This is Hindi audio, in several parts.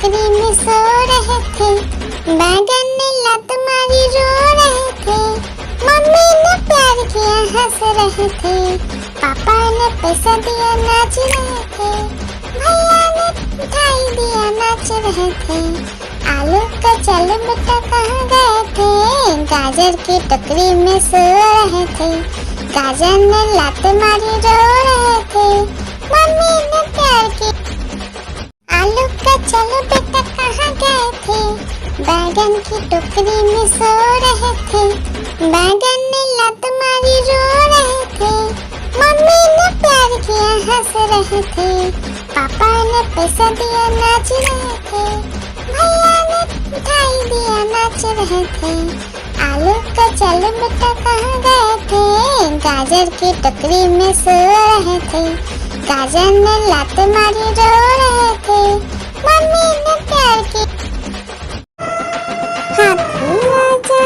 टोकरी में सो रहे थे, बैगन ने लात मारी रो रहे थे, मम्मी ने प्यार किया हंस रहे थे, पापा ने पैसा दिया नाच रहे थे, भैया ने मिठाई दिया नाच रहे थे, आलू का चल बेटा कहाँ गए थे, गाजर की टोकरी में सो रहे थे, गाजर ने लात मारी रो रहे थे, मम्मी ने प्यार की। आलू का चलो बेटा कहाँ गए थे, बैगन की टोकरी में सो रहे थे, बैगन ने लात मारी रो रहे थे, मम्मी ने प्यार किया हंस रहे थे, पापा ने पैसा दिया नाच रहे थे, भैया ने मिठाई दिया नाच रहे थे, आलू का चलो बेटा कहाँ गए थे, गाजर की टोकरी में सो रहे थे, गाजर ने लात मारी रो रहे थे, मम्मी ने प्यार की। हाथी राजा,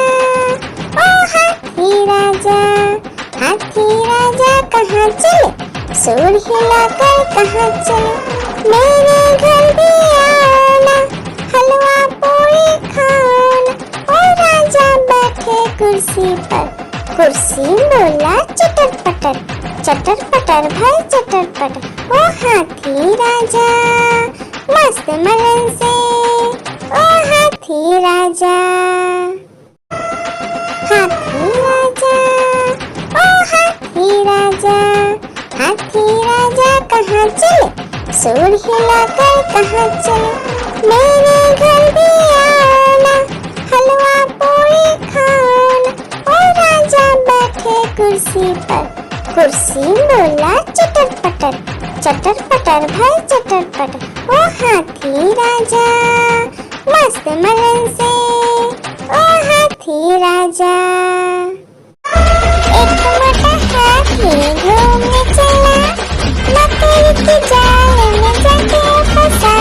ओ हाथी राजा, हाथी राजा कहाँ चले, सूर हिलाकर कहाँ चले, मेरे घर भी आना, हलवा पूरी खाना, ओ राजा बैठे कुर्सी पर, कुर्सी बोला चटर पटर, चटर पटर भाई चटर पटर, ओ हाथी राजा मस्त मलन से, ओ हाथी राजा, हाथी राजा, ओ हाथी राजा, हाथी राजा कहाँ चले, सूर हिलाकर कहाँ चले, मेरे घर भी आना, हलवा पूरी खाना, ओ राजा बैठे कुर्सी पर, कुर्सी बोला चटर पटर भाई चटर पटर, ओ हाथी राजा मस्त मलन से, ओ हाथी राजा। एक मोटा हाथी घूमने चला, मकड़ी की जाल में जाके फंसा,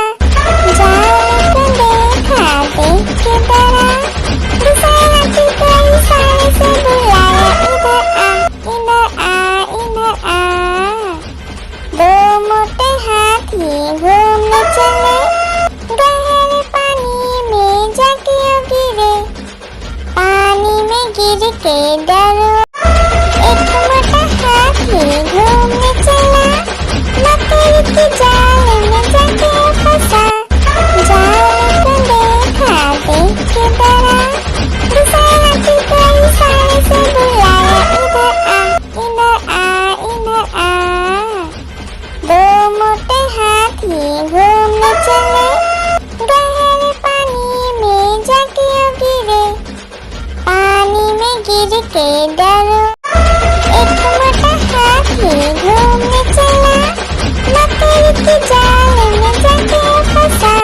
जाल को देखा देख के डरा, दूसरे हाथी को इशारे से बुलाया, इधर आ इधर आ इधर आ। दो मोटे हाथी घूमने चले, गहरे पानी में जाके गिरे, पानी में गिर के डरो। एक मोटा हाथी घूमने चला, मकड़ी की जाल में जाके फंसा, जाल को देखा देख के डरा, दूसरे हाथी को इशारे से बुलाया, इधर आ इधर आ इधर आ। दो मोटे हाथी घूमने चले, गहरे पानी में जाके गिरे, पानी में गिर के डरो। एक मोटा हाथी घूमने चला, मकड़ी की जाल में जाके फंसा,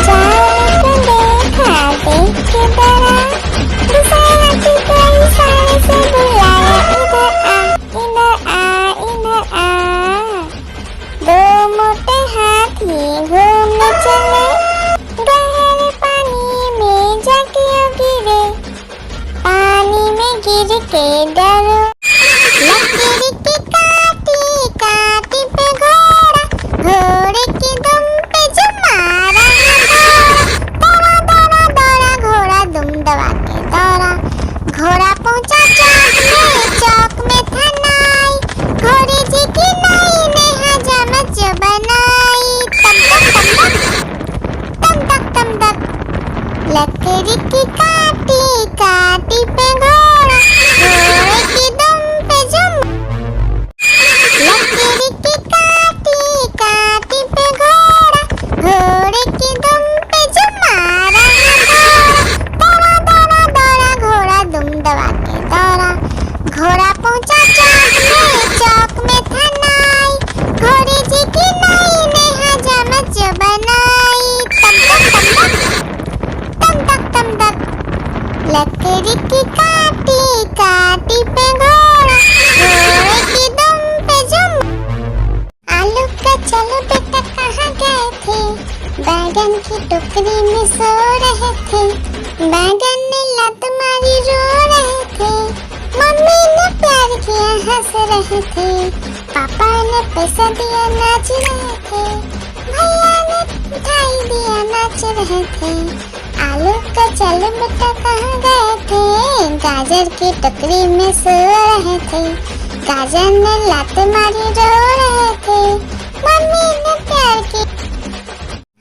जाल को देखा देख के डरा, दूसरे हाथी को इशारे से बुलाया, इधर आ इधर आ इधर आ। दो मोटे हाथी घूमने चले, गहरे पानी में जाके गिरे, पानी में गिर के डरो। लकड़ी की काटी काटी पे घोड़ा, घोड़े की दुम पे जो मारा है दौड़ा, दौड़ा दौड़ा घोड़ा दुम दबा के दौड़ा, घोड़ा पहुंचा चौक में था नाई, घोड़े जी की नाई ने हजामत जो बनाई, तम तक तम तक। लकड़ी की काटी काटी पे घोड़ा, घोड़े की दुम पे जो, लकड़ी की काटी काटी पे घोड़ा, घोड़े की दुम पे जो मारा है दौड़ा, दौड़ा दौड़ा घोड़ा दुम दबा के दौड़ा, घोड़ा पहुंचा चौक में था नाई, घोड़े जी की नाई ने हजामत जो बनाई, तम तक। लकड़ी की काटी काटी पे घोड़ा, घोड़े की दुम पे जुम। आलू का चलो बेटा कहाँ गए थे, बैगन की टोकरी में सो रहे थे, बैगन ने लात मारी रो रहे थे, मम्मी ने प्यार किया हंस रहे थे, पापा ने पैसा दिया नाच रहे थे, भैया ने ने ढाई दिया नाच रहे थे। आलू का चल बेटा कहाँ गए थे, गाजर की टोकरी में सो रहे थे। गाजर ने लात मारी रो रहे थे, मम्मी ने प्यार की।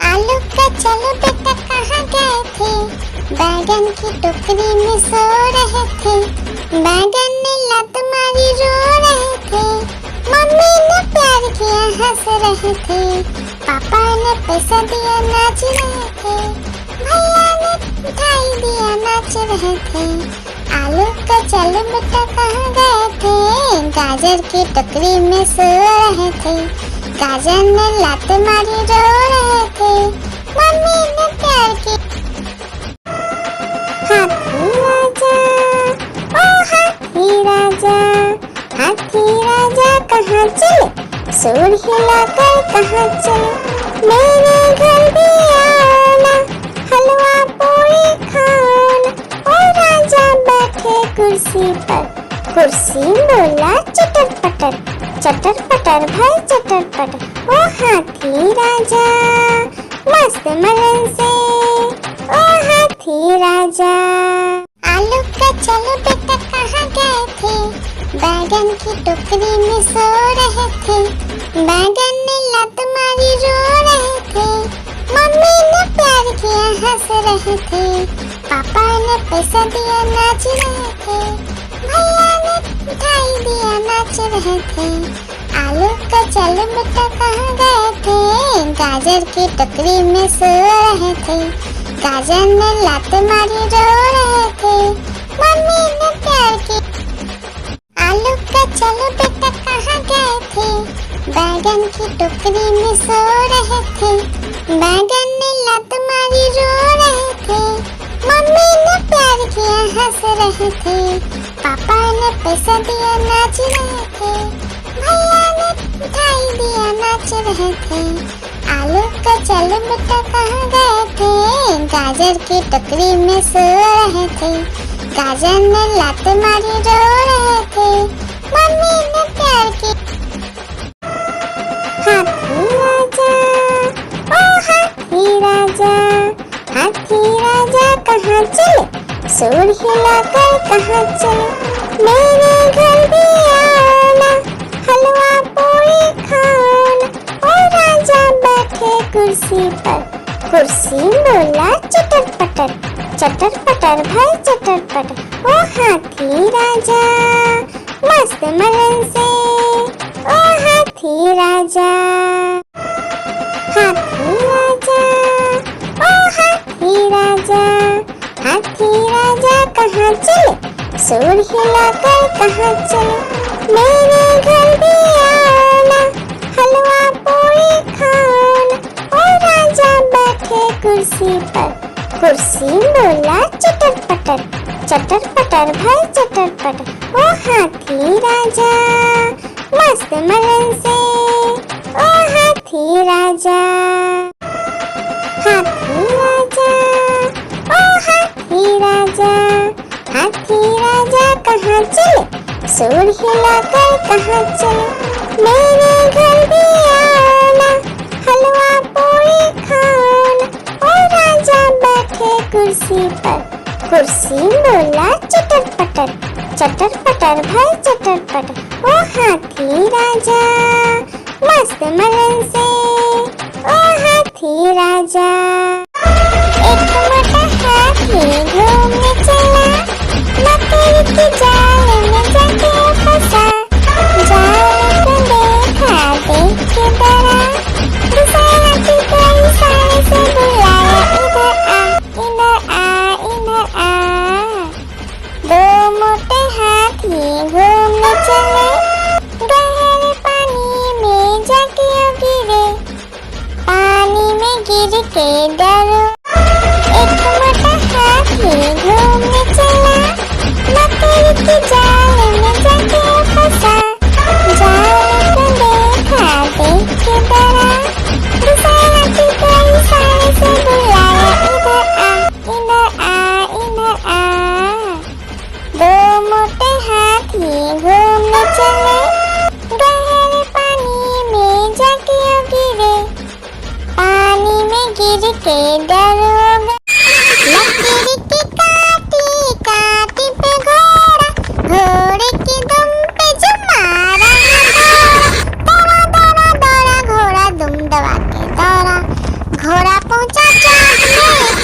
आलू का चल बेटा कहाँ गए थे, बैगन की टोकरी में सो रहे थे। बैगन ने लात मारी रो रहे थे, मम्मी ने प्यार किया हंस रहे थे। पापा ने पैसा दिया नाच रहे थे, भैया ने ढाई दिया नाच रहे थे। आलू का चल बेटा कहाँ गए थे, गाजर की टोकरी में सो रहे थे। गाजर ने लात मारी रो रहे थे, मम्मी ने प्यार की। हाथी राजा ओ हाथी राजा, हाथी राजा कहाँ चले, सूर हिलाकर कहाँ चले। मेरे घर भी आना, हलवा पूरी खाना। ओ राजा बैठे कुर्सी पर, कुर्सी बोला चटर पटर, चटर पटर भाई चटर पटर। ओ हाथी राजा मस्त मलन से, ओ हाथी राजा। आलू का चलो बेटा कहाँ गए थे, बैगन की टोकरी में सो रहे थे। बैगन ने लात मारी रो रहे थे, मम्मी ने प्यार किया हंस रहे थे। पापा ने पैसा दिया नाच रहे थे, भैया ने ढाई दिया नाच रहे थे। आलू का चल बेटा कहाँ गए थे, गाजर की टोकरी में सो रहे थे। गाजर ने लात मारी रो रहे थे, मम्मी ने प्यार की। आलू का चलो बेटा कहाँ गए थे, बैगन की टोकरी में सो रहे थे। बैगन ने लात मारी रो रहे थे, मम्मी ने प्यार किया हंस रहे थे। पापा ने पैसा दिया नाच रहे थे, भैया ने ढाई दिया नाच रहे थे। आलू का चल बेटा कहाँ गए थे, गाजर की टोकरी में सो रहे थे। गाजर ने लात मारी रो रहे थे, मम्मी ने प्यार की। हाथी राजा ओ हाथी राजा, हाथी राजा कहाँ चले, सूर हिलाकर कहाँ चले। मेरे घर भी आना, हलवा पूरी खाना। ओ राजा बैठे कुर्सी पर, कुर्सी बोला चटर पटर, चटर पटर भाई चटर पटर। ओ हाथी राजा मस्त मलन से, ओ हाथी राजा। हाथी राजा ओ हाथी राजा, हाथी राजा कहाँ चले, सूर हिलाकर कहाँ चले। मेरे घर भी आना, हलवा पूरी खाना। ओ राजा बैठे कुर्सी पर, कुर्सी बोला चटर पटर, चटर पटर भाई चटर पटर। ओ हाथी राजा मस्त मलन से, ओ हाथी राजा। हाथी राजा ओ हाथी राजा, हाथी राजा कहाँ चले, सूर हिलाकर कहाँ चले। मेरे घर भी आना, हलवा पूरी खाना। ओ राजा बैठे कुर्सी पर, कुर्सी बोला चटर पटर, चटर पटर भाई चटर पटर। ओ हाथी राजा मस्त मलन से, ओ हाथी राजा। एक मोटा हाथी घूमने चला, मकड़ी के जाल में जाके फंसा। जाल को देखा देख के डरा, दूसरा हाथी को इशारे से बुलाया, इधर आ इधर आ इधर आ। दो मोटे हाथी घूमने चले, गहरे पानी में जाके गिरे। पानी में गिर के डरो, के दरोगा। लकड़ी की काटी काटी पे घोड़ा, घोड़े की दुम पे जो मारा दौड़ा दौड़ा दौड़ा घोड़ा दुम दबा के दौड़ा। घोड़ा पहुंचा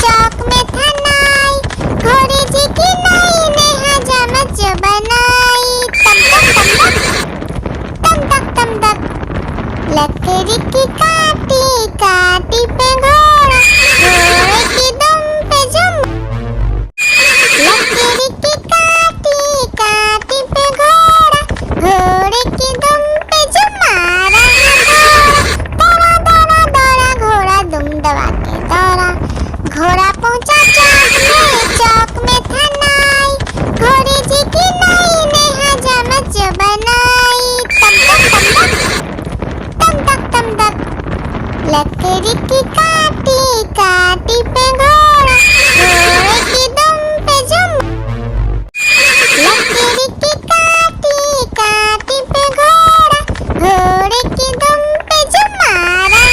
चौक में था नाई, घोड़े जी की नाई ने हजामत जो बनाई। तम तक तम तक लकड़ी की काटी काटी पे घोड़ा, घोड़े की दुम पे जो लकड़ी की काटी काटी पे घोड़ा, घोड़े की दुम पे जो मारा दौड़ा दौड़ा दौड़ा घोड़ा दुम दबा के दौड़ा। घोड़ा पहुंचा चौक में था नाई, घोड़े जी की नाई ने हजामत जो बनाई। तम तक लकड़ी की काटी काटी पे घोड़ा, घोड़े की दुम पे जो लकड़ी की काटी काटी पे घोड़ा, घोड़े की दुम पे जो मारा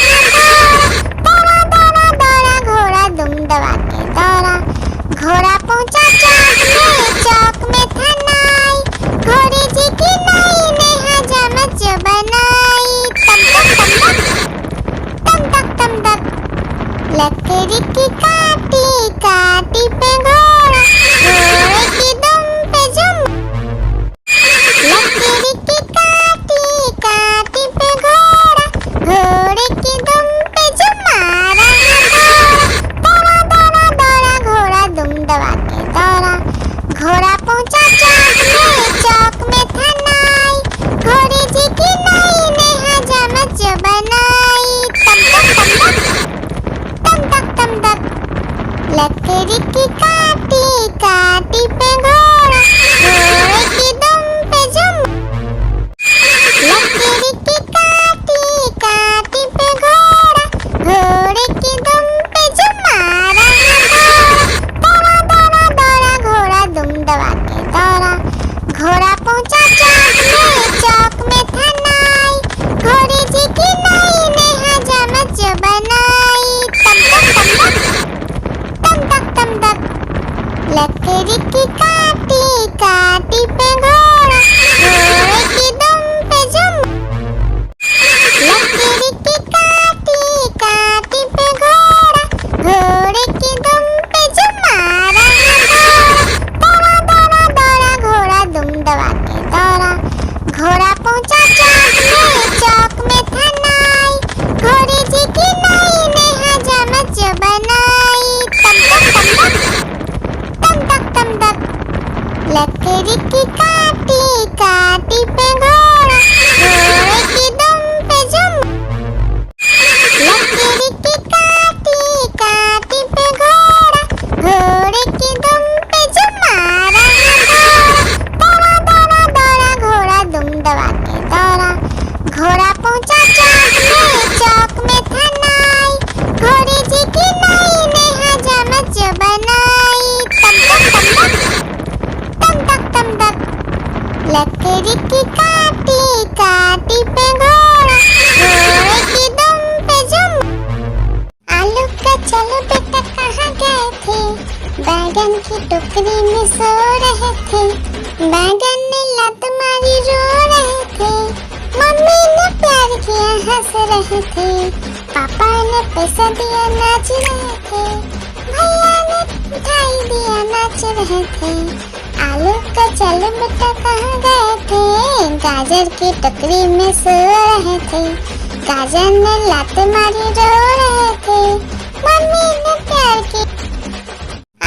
दौड़ा दौड़ा दौड़ा घोड़ा दुम दबा के दौड़ा। घोड़ा पहुंचा चौक में था नाई, घोड़े जी की नाई ने हजामत जो बनाई। तम तक लकड़ी की काटी काटी पे घोड़ा, घोड़े की दुम पे जो लकड़ी की काटी काटी पे घोड़ा, घोड़े की दुम पे जो मारा दौड़ा दौड़ा दौड़ा घोड़ा दुम दबा के दौड़ा। घोड़ा पहुंचा चौक में था नाई, घोड़े जी की नाई ने हजामत जो बनाई। तम तक लकड़ी की काटी काटी पे घोड़ा, घोड़े की दुम पे जो लकड़ी की काटी काटी पे घोड़ा, घोड़े की दुम पे जो मारा दौड़ा दौड़ा दौड़ा घोड़ा दुम दबा के दौड़ा। घोड़ा पहुंचा चौक में था नाई, घोड़े जी की नाई ने हजामत जो बनाई। तम तक लकड़ी की काटी काटी पे घोड़ा, घोड़े की दुम पे जो लकड़ी की काटी काटी पे घोड़ा, घोड़े की दुम पे जो मारा दौड़ा दौड़ा दौड़ा घोड़ा दुम दबा के दौड़ा। घोड़ा पहुंचा चौक में था नाई, घोड़े जी की नाई ने हजामत जो बनाई। तम तक लकड़ी की काटी काटी पे घोड़ा, घोड़े की दुम पे जो लकड़ी की काटी काटी पे घोड़ा, घोड़े की दुम पे जो मारा दौड़ा दौड़ा दौड़ा घोड़ा दुम दबा के दौड़ा। घोड़ा पहुंचा चौक में था नाई, घोड़े जी की नाई ने हजामत जो बनाई। तम तक लकड़ी की काटी काटी पे घोड़ा, घोड़े की दुम पे जो आलू का चलो बेटा कहाँ गए थे, बैगन की टोकरी में सो रहे थे। बैगन ने लत मारी रो रहे थे, मम्मी ने प्यार किया हंस रहे थे, पापा ने पैसा दिया नाच रहे थे, भैया ने मिठाई दिया नाच रहे थे। आलू का चलो बेटा कहाँ गए थे, गाजर की टोकरी में सो रहे थे। गाजर ने लात मारी रो रहे थे, मम्मी ने प्यार की।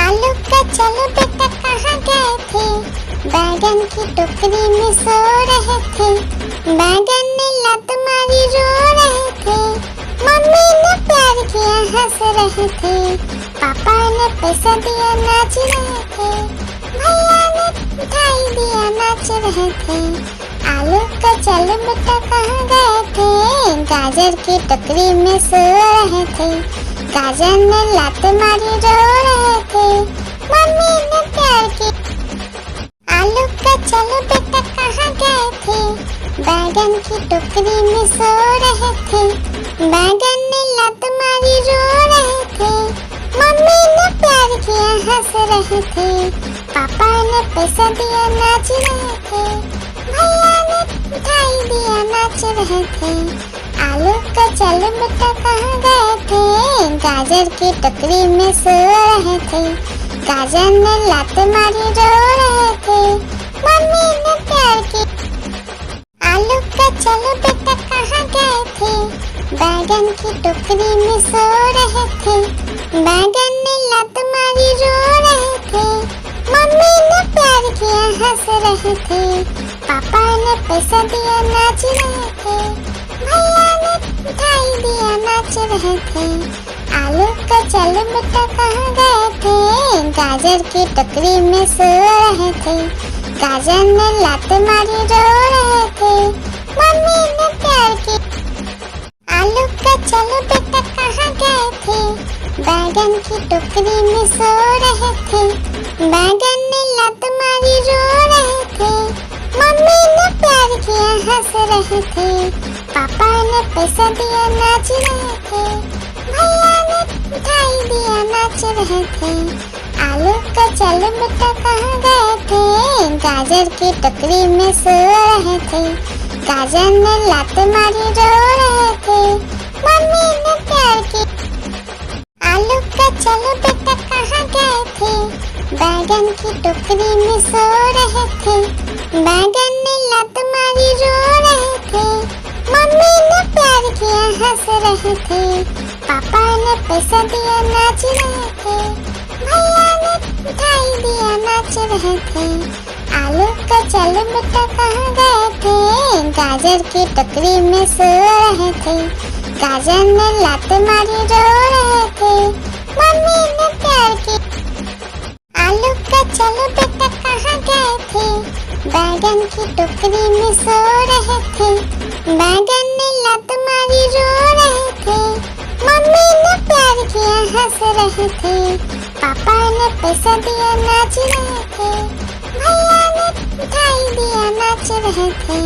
आलू का चलो बेटा कहाँ गए थे, बैगन की टोकरी में सो रहे थे। बैगन ने लात मारी रो रहे थे, मम्मी ने प्यार किया हंस रहे थे, पापा ने पैसा दिया नाच रहे थे, भैया ने मिठाई दिया नाच रहे थे। आलू का चलो बेटा कहाँ गए थे, गाजर की टोकरी में सो रहे थे। गाजर ने लात मारी रो रहे थे, मम्मी ने प्यार की। आलू का चलो बेटा कहाँ गए थे, बैगन की टोकरी में सो रहे थे। बैगन ने लात मारी रो रहे थे, मम्मी ने प्यार किया हंस रहे थे, पापा ने पैसा दिया नाच रहे थे, भैया ने मिठाई दिया नाच रहे थे। आलू का चल बेटा कहाँ गए थे, गाजर की टोकरी में सो रहे थे, गाजर ने लात मारी रो रहे थे, मम्मी ने प्यार की। आलू का चलो बेटा कहाँ गए थे, बैगन की टोकरी में सो रहे थे, बैगन ने लात मारी रो रहे थे, मम्मी ने प्यार किया हंस रहे थे, पापा ने पैसा दिया नाच रहे थे, भैया ने मिठाई दिया नाच रहे थे। आलू का चल बेटा कहाँ गए थे, गाजर की टोकरी में सो रहे थे, गाजर ने लात मारी रो रहे थे, मम्मी ने प्यार की। आलू का चलो बेटा कहाँ गए थे, बैगन की टोकरी में सो रहे थे, बैगन ने लात मारी रो रहे थे, मम्मी ने प्यार किया हंस रहे थे, पापा ने पैसा दिया नाच रहे थे, भैया ने मिठाई दिया नाच रहे थे। आलू का चलो बेटा कहाँ गए थे, गाजर की टोकरी में सो रहे थे, गाजर ने लात मारी रो रहे थे, मम्मी ने प्यार की। आलू का चलो बेटा कहाँ गए थे, बैगन की टोकरी में सो रहे थे, बैगन ने लात मारी रो रहे थे, मम्मी ने प्यार किया हंस रहे थे, पापा ने पैसा दिया नाच रहे थे, भैया ने मिठाई दिया नाच रहे थे। आलू का चलो बेटा कहाँ गए थे, गाजर की टोकरी में सो रहे थे, गाजर ने लात मारी रो रहे थे, मम्मी ने प्यार की। आलू का चलो बेटा कहाँ गए थे, बैगन की टोकरी में सो रहे थे, बैगन ने लात मारी रो रहे थे, मम्मी ने प्यार किया हंस रहे थे, पापा ने पैसा दिया नाच रहे थे, भैया ने मिठाई दिया नाच रहे थे।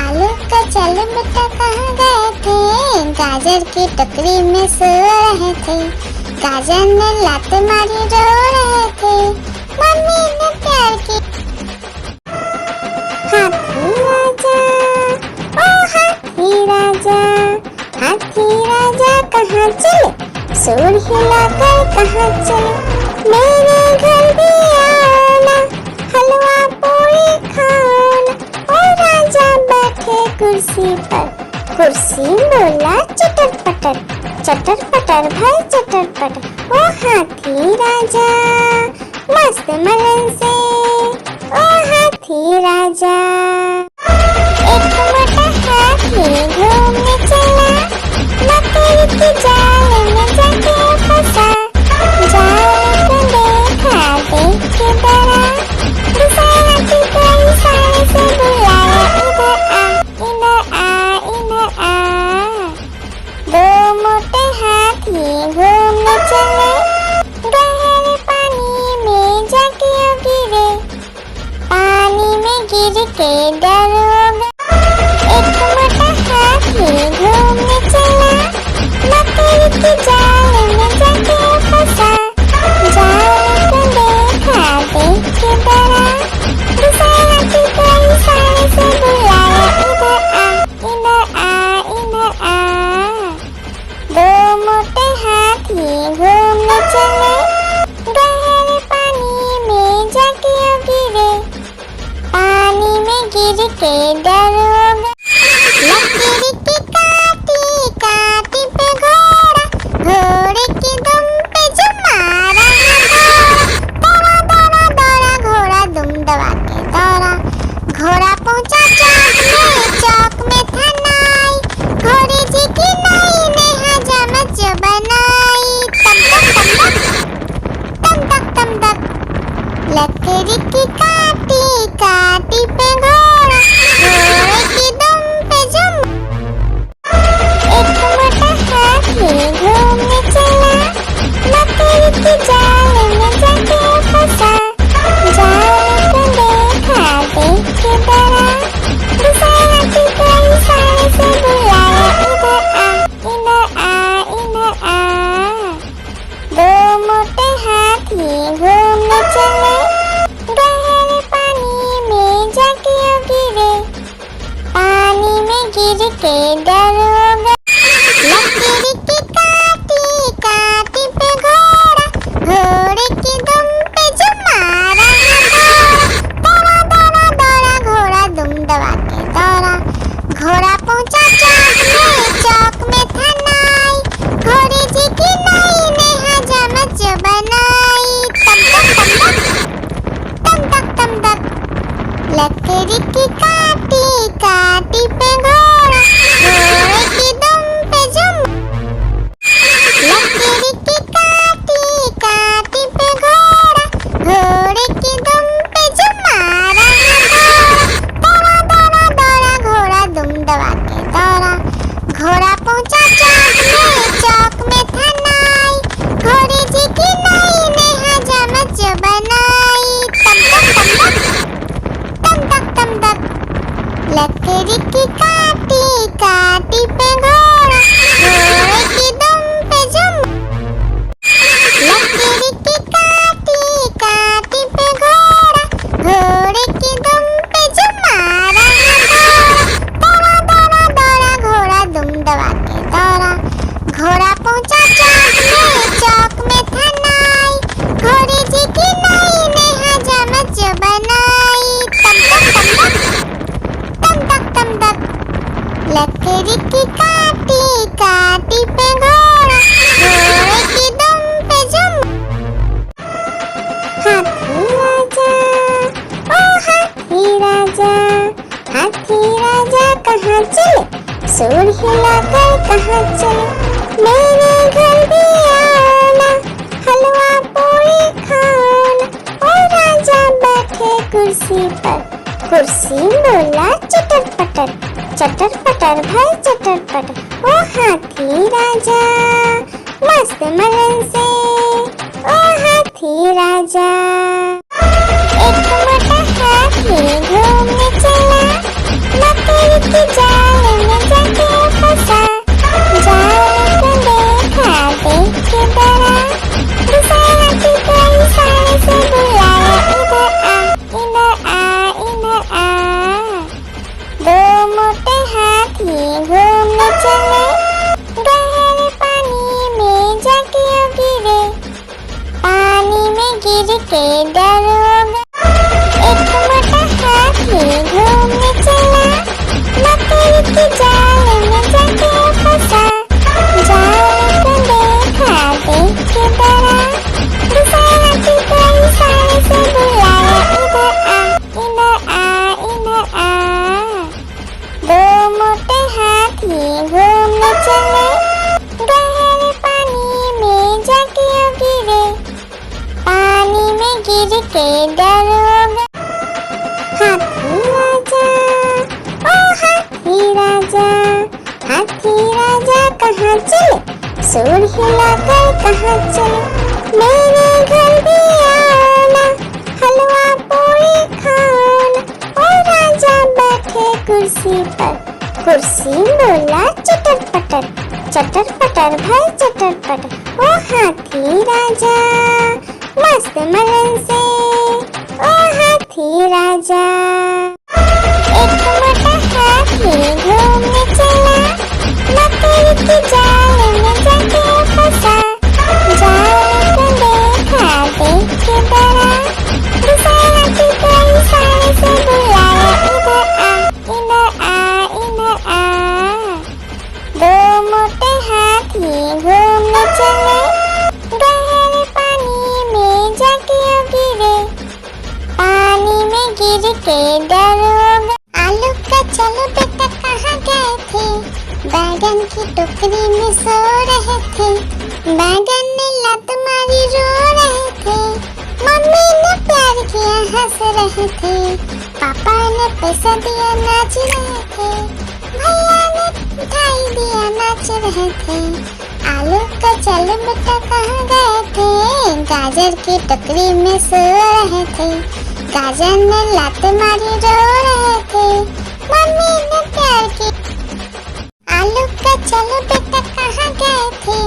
आलू का चलो बेटा कहाँ गए थे, गाजर की टोकरी में सो रहे थे, गाजर ने लात मारी रो रहे थे, मम्मी ने प्यार की। हाथी राजा, ओ हाथी राजा, हाथी राजा कहाँ चले, सूंड हिलाकर कहाँ चले, मेरे घर भी आना, हलवा पूरी खाना। ओ राजा बैठे कुर्सी पर, कुर्सी बोला चटर पटर, चटर पटर भाई चटर पटर। ओ हाथी राजा मस्त मलन से, ओ हाथी राजा। एक मोटा हाथी घूमने चला, मकड़ी के जाल में जाके फंसा, जाल को देखा देख के डरा, दूसरे हाथी को इशारे से बुलाया, इधर आ इधर आ इधर आ। दो मोटे हाथी घूमने चले, गहरे पानी में जाके गिरे, पानी में गिर के डर के डरोगे। लकड़ी की काटी काटी पे घोड़ा, घोड़े की दुम पे जो मारा है दौड़ा, दौड़ा दौड़ा घोड़ा दुम दबा के दौड़ा। घोड़ा पहुंचा चौक में था नाई, घोड़े जी की नाई ने हजामत जो बनाई। तम तक तम तक लकड़ी की काटी काटी पे घोड़ा, घोड़े की दुम पे जो लकड़ी की काटी काटी पे घोड़ा, घोड़े की दुम पे जो मारा है दौड़ा, दौड़ा दौड़ा घोड़ा दुम दबा के दौड़ा। घोड़ा पहुंचा चौक में था नाई, घोड़े जी की नाई ने हजामत जो बनाई। तम तक लकड़ी की काटी काटी पे घोड़ा, घोड़े की दुम पे जो लकड़ी की काटी काटी पे घोड़ा, घोड़े की दुम पे जो मारा है दौड़ा, दौड़ा दौड़ा घोड़ा दुम दबा के दौड़ा। घोड़ा पहुंचा चौक में था नाई, घोड़े जी की नाई ने हजामत जो बनाई। तम तक लकड़ी की काटी काटी पे घोड़ा, घोड़े की दुम पे जो हाथी राजा, ओ हाथी राजा, हाथी राजा कहाँ चले, सूर हिलाकर कहाँ चले। मेरे घर भी आना, हलवा पूरी खाना। ओ राजा बैठे कुर्सी पर, कुर्सी बोला चटर पटर, चटर पटर भाई चटर पटर। ओ हाथी राजा मस्त मलन से, ओ हाथी राजा। एक मोटा हाथी घूमने चला, लकड़ी की जाल में जाके फंसा। जाल को देखा देख के डरा, दूसरा हाथी को इशारे से बुलाया, इधर आ इधर आ इधर आ। दो मोटे हाथी घूमने चले, गहरे पानी में जाके गिरे, पानी में गिर के डरोगे। एक मोटा हाथी घूमने चला, लकड़ी की जाल में जाके फंसा। जाल को देखा देख के डरा, दूसरा हाथी को इशारे से बुलाया, इधर आ इधर आ इधर आ। दो मोटे हाथी घूमने चले, गहरे पानी में जाके गिरे, पानी में गिर के डरोगे। हाथी राजा, ओ हाथी राजा, हाथी राजा कहाँ चले, सूर हिलाकर कहाँ चले। मेरे घर भी आना, हलवा पूरी खाना। ओ राजा बैठे कुर्सी पर, कुर्सी बोला चटर पटर, चटर पटर भाई चटर पटर। ओ हाथी राजा मस्त मलन से, ओ हाथी राजा। एक मोटा हाथी घूमने चला, लकड़ी की जाल में जाके फंसा। जाल को देखा देख के डरा, दूसरा हाथी को इशारे से बुलाया, इधर आ इधर आ इधर आ। दो मोटे हाथी घूमने चले, गहरे पानी में जाके गिरे, पानी में गिर के डरोगे। आलू का चलो बेटा कहाँ गए थे, बैगन की टोकरी में सो रहे थे। बैगन ने लत मारी रो रहे थे, मम्मी ने प्यार किया हंस रहे थे, पापा ने पैसा दिया नाच रहे थे, भैया ने मिठाई दिया नाच रहे थे। आलू का चलो बेटा कहाँ गए थे, गाजर की टोकरी में सो रहे थे। गाजर ने लात मारी रो रहे थे, मम्मी ने प्यार की। आलू का चलो बेटा कहाँ गए थे,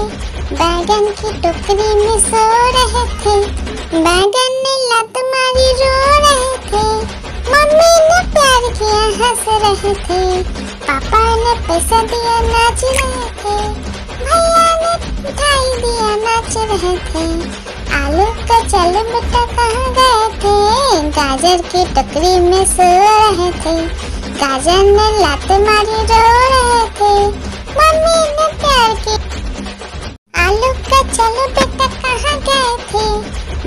बैगन की टोकरी में सो रहे थे। बैगन ने लात मारी रो रहे थे, मम्मी ने प्यार किया हंस रहे थे, पापा ने ने पैसा दिया नाच रहे थे, भैया ने मिठाई दिया नाच रहे थे। आलू का चल बेटा कहाँ गए थे, गाजर की टोकरी में सो रहे थे। गाजर ने लात मारी रो रहे थे, मम्मी ने प्यार की। आलू का चलो बेटा कहाँ गए थे,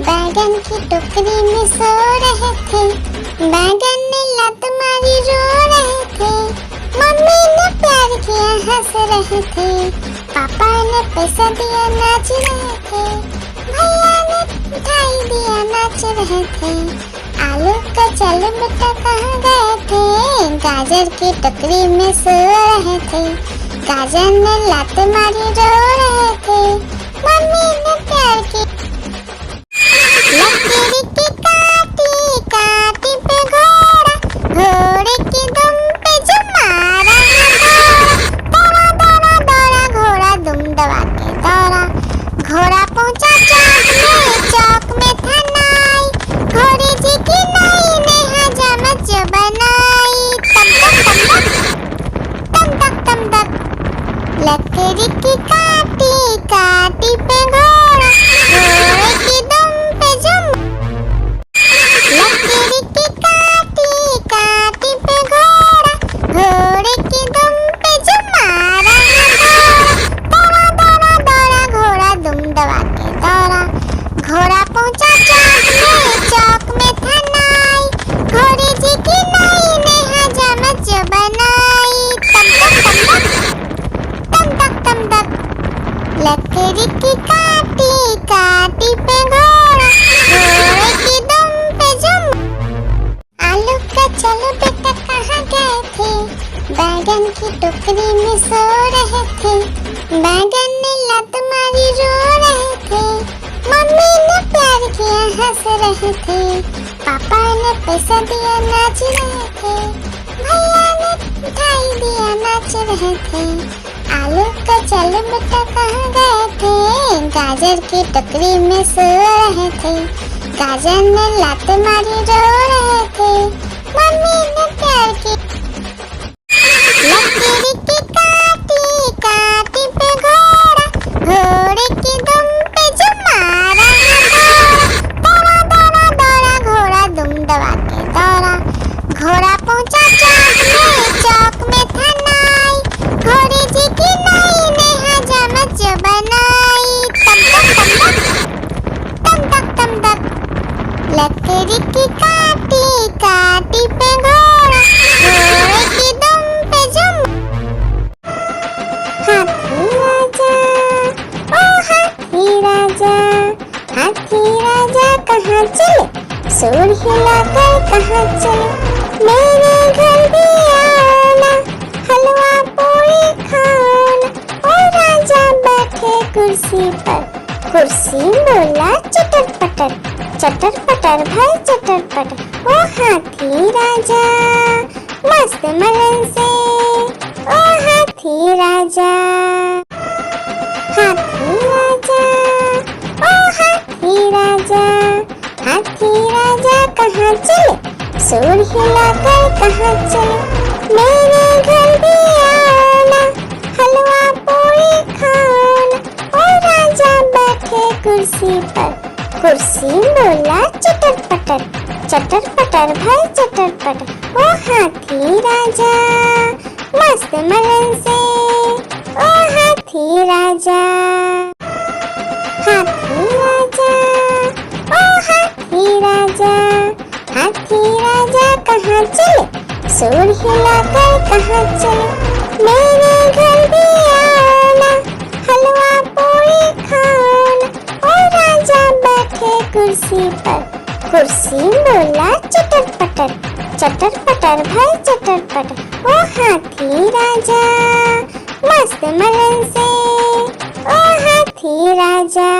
बैगन की टोकरी में सो रहे थे। बैगन ने लात मारी रो रहे थे, मम्मी ने प्यार किया हंस रहे थे। पापा ने पैसा दिया नाच रहे थे, भैया ने मिठाई दिया नाच रहे थे। आलू का चलो बेटा कहाँ गए थे, गाजर की टोकरी में सो रहे थे। गाजर ने लात मारी रो रहे थे, मम्मी ने प्यार की। लकीर की काटी काटी पे घोड़ा, घोड़े की दुम पे जो मारा दौड़ा दौड़ा दौड़ा घोड़ा दुम दबा के दौड़ा। घोड़ा पहुंचा चौक में था नाई, घोड़े जी की नाई ने हजामत जो बनाई। तम तक तम तक लकड़ी की काटी काटी पे घोड़ा, घोड़े की दुम पे जुम। लकड़ी की काटी काटी पे घोड़ा, घोड़े की दुम पे जुम मारा दौड़ा दौड़ा दौड़ा घोड़ा दुम दबा के दौड़ा। घोड़ा पहुंचा चौक में था नाई, घोड़े जी की नाई ने हजामत जो बनाई। तम तक लकड़ी की काटी काटी पे घोड़ा, घोड़े की दुम पे जुम। आलू का चलो बेटा कहाँ गए थे, बैगन की टोकरी में सो रहे थे। बैगन ने लात मारी रो रहे थे, मम्मी ने प्यार किया हंस रहे थे। पापा ने पैसा दिया नाच रहे थे, भैया ने मिठाई दिया नाच रहे थे। आलू का चलो बेटा कहाँ गए थे, गाजर की टोकरी में सो रहे थे। गाजर ने लात मारी रो रहे थे, मम्मी ने प्यार की। लकीर की काटी काटी पे घोड़ा, घोड़े की दुम पे जो मारा दौड़ा दौड़ा दौड़ा घोड़ा दुम दबा के दौड़ा। घोड़ा पहुंचा चौक में था नाई, घोड़े जी की नाई ने हजामत जो बनाई। तम तक लकड़ी की काटी काटी पे घोड़ा, घोड़े की दुम पे जुम। हाथी राजा ओ हाथी राजा, हाथी राजा कहाँ चले, सूर हिलाकर कहाँ चले। मेरे घर भी आना, हलवा पूरी खाना। ओ राजा बैठे कुर्सी पर, कुर्सी बोला चटर पटर, चटर पटर भाई चटर पटर। ओ हाथी राजा मस्त मलन से, ओ हाथी राजा। हाथी राजा ओ हाथी राजा, हाथी राजा कहाँ चले, सूर हिलाकर कहाँ चले। मेरे घर भी आना, हलवा पूरी खाना। ओ राजा बैठे कुर्सी पर, कुर्सी बोला चटर पटर भाई चटर पटर। ओ हाथी राजा मस्त मलन से, ओ हाथी राजा। हाथी राजा ओ हाथी राजा, हाथी राजा कहाँ चले, सूर हिलाकर कहाँ चले। मेरे घर भी आना, हलवा पूरी खाना। ओ राजा बैठे कुर्सी पर, कुर्सी बोला चटर पटर भाई चटर पटर। ओ हाथी राजा मस्त मलन से, ओ हाथी राजा।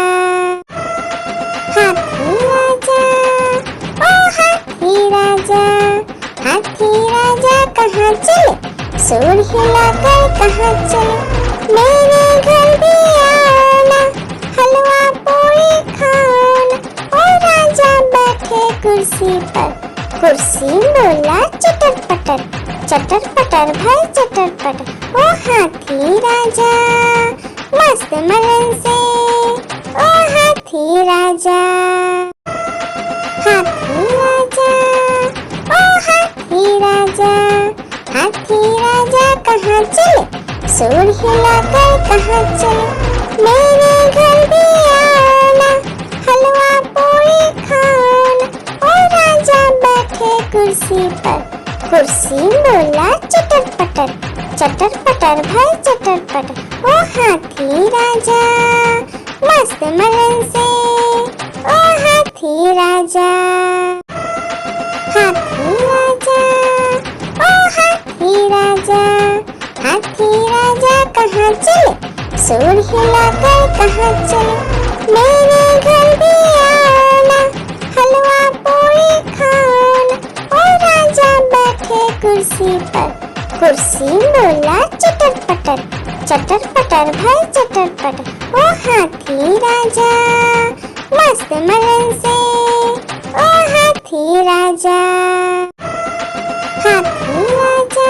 हाथी राजा ओ हाथी राजा, हाथी राजा कहाँ चले, सूर हिलाकर कहाँ चले। मेरे घर भी आना, हलवा पूरी खाना। ओ राजा बैठे कुर्सी पर, कुर्सी बोला चटर चटर पटर भाई चटर पटर, ओ हाथी राजा मस्त मलन से, ओ हाथी राजा। हाथी राजा, ओ हाथी राजा, हाथी राजा कहाँ चले, सूर हिलाकर कहाँ चले, मेरे घर भी आना, हलवा पूरी खाना, ओ राजा बैठे कुर्सी पर, कुर्सी बोला चटर पटर भाई चटर पटर, ओ हाथी राजा मस्त मलन से, ओ हाथी राजा। हाथी राजा, ओ हाथी राजा, हाथी राजा कहाँ चले, सूर हिलाकर कहाँ चले, मेरे घर भी आना, हलवा पूरी खाना, ओ राजा बैठे कुर्सी पर, कुर्सी बोला चटर पटर भाई चटर पटर, ओ हाथी राजा मस्त मलन से, ओ हाथी राजा। हाथी राजा,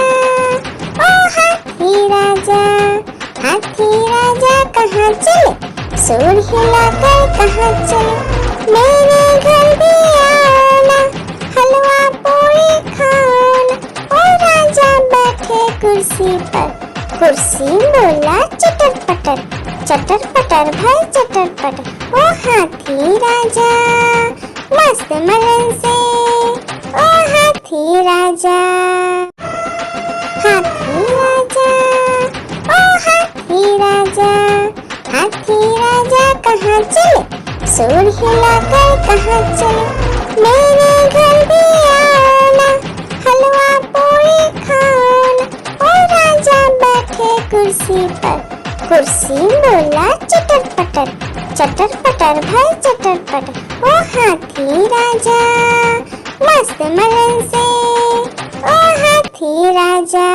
ओ हाथी राजा, हाथी राजा कहाँ चले, सूर हिलाकर कहाँ चले, मेरे घर भी आना, हलवा पूरी खाना, ओ राजा बैठे कुर्सी पर, कुर्सी बोला चटर पटर भाई चटर पटर, ओ हाथी राजा मस्त मलन से, ओ हाथी राजा। हाथी राजा, ओ हाथी राजा, हाथी राजा कहाँ चले, सूर हिलाकर कहाँ चले, मेरे घर भी आना, हलवा पूरी खाना, ओ राजा बैठे कुर्सी पर, कुर्सी बोला चटर पटर भाई चटर पटर, ओ हाथी राजा मस्त मलन से, ओ हाथी राजा।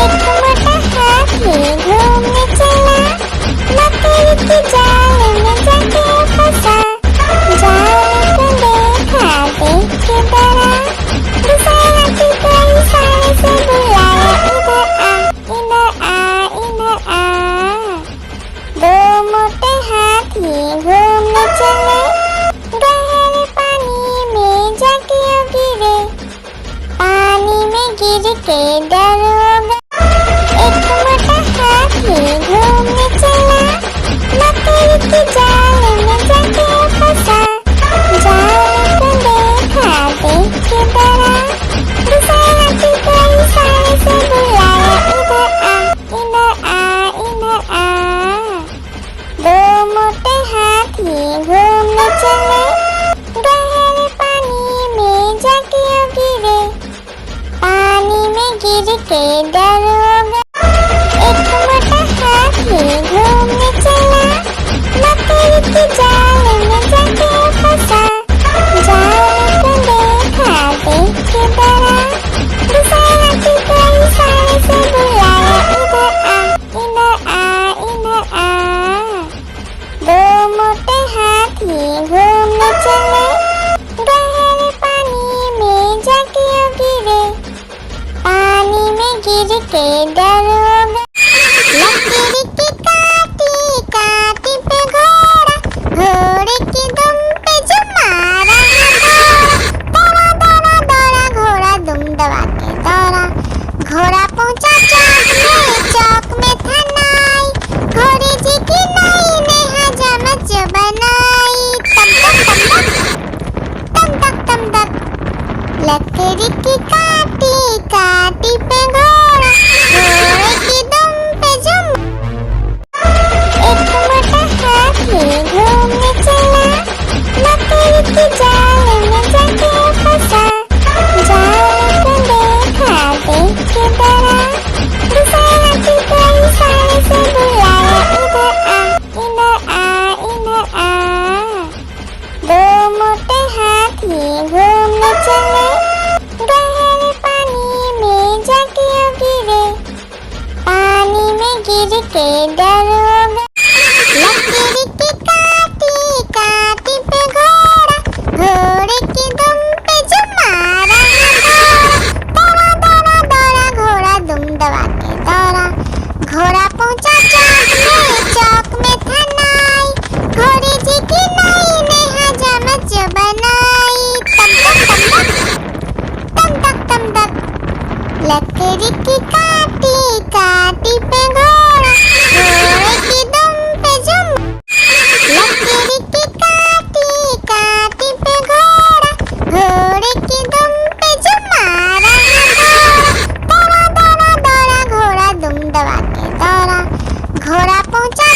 एक मोटा हाथी घूमने चला, मकड़ी की जाल में जाके फंसा, जाल को देखा देख के डरा, दूसरे हाथी को इशारे से बुलाया, इधर आ इधर आ। दो मोटे हाथी घूमने चले, गहरे पानी में जाके गिरे, पानी में गिर के डर हो गया। एक मोटा हाथी घूमने चला, मकड़ी की जाल में जाके फंसा, जाल को देखा देख के डरा, दूसरे हाथी को इशारे से बुलाया, इधर आ इधर आ। दो मोटे हाथी घूमने चले, गहरे पानी में जाके गिरे, पानी में गिर के डर हो गया। एक मोटा हाथी घूमने चला, मकड़ी की जाल में जाके फंसा, जाल को देखा देख के डरा, दूसरे हाथी को इशारे से बुलाया, इधर आ इधर आ। दो मोटे हाथी घूमने चले, गहरे पानी में जाके गिरे, पानी में गिर के डर हो गया। लकड़ी की काटी काटी पे घोड़ा, घोड़े की दुम पे जो मारा दौड़ा दौड़ा दौड़ा घोड़ा दुम दबा के दौड़ा, घोड़ा पहुंचा चौक में था नाई, घोड़े जी की नाई ने हजामत जो बनाई, तम तक लकड़ी की काटी काटी पे घोड़ा, घोड़े की दुम पे जो एक मोटा हाथी घूमने चला, मकड़ी की जाल में जाके फंसा, जाल को देखा देख के डरा, दूसरे हाथी को इशारे से बुलाया, इधर आ। दो मोटे हाथी घूमने चले, गहरे पानी में जाके गिरे, पानी में गिर के डर हो गया। लकड़ी की काटी काटी पे घोड़ा, घोड़े की दुम पे जो मारा दौड़ा लकड़ी की काटी काटी पे घोड़ा, घोड़े की दुम पे जुम। लकड़ी की काटी काटी पे घोड़ा, घोड़े की दुम पे जुम मारा घोड़ा। दौड़ा दौड़ा दौड़ा घोड़ा दुम दबा के दौड़ा, घोड़ा पहुंचा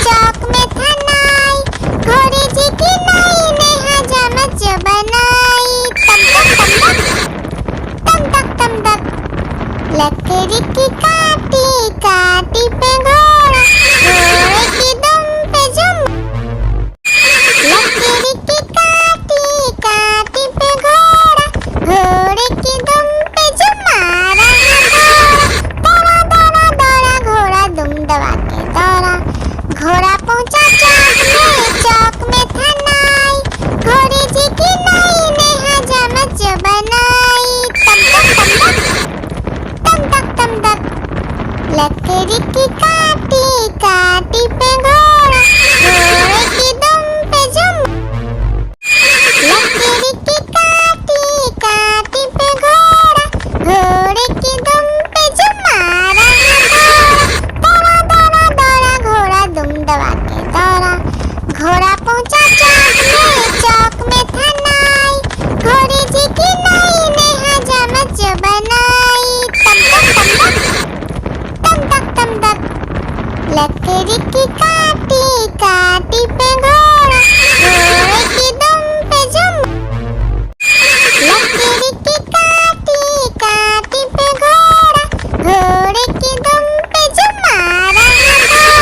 चौक में था नाई, घोड़े जी की नई ने हजामत बनाई। तम तक तम तक, लकड़ी की काटी काटी पे घोड़ा, घोड़े की दुम पे जुम। लकड़ी की काटी काटी पे घोड़ा, घोड़े की दुम पे जुम मारा घोड़ा। दौड़ा दौड़ा दौड़ा घोड़ा दुम दबा के दौड़ा, घोड़ा पहुंचा चौक में था नाई, घोड़े जी की नई ने हजामत बनाई। तम तक लकड़ी की काटी काटी पे घोड़ा, घोड़े की दुम पे जुम। लकड़ी की काटी काटी पे घोड़ा, घोड़े की दुम पे जुम मारा घोड़ा। दौड़ा दौड़ा दौड़ा घोड़ा दुम दबा के दौड़ा, घोड़ा पहुंचा चौक में था नाई, घोड़े जी की नई ने हजामत बनाई। तम तक लकड़ी की काटी काटी पे घोड़ा, घोड़े की दुम पे जुम। लकड़ी की काटी काटी पे घोड़ा, घोड़े की दुम पे जुम मारा घोड़ा।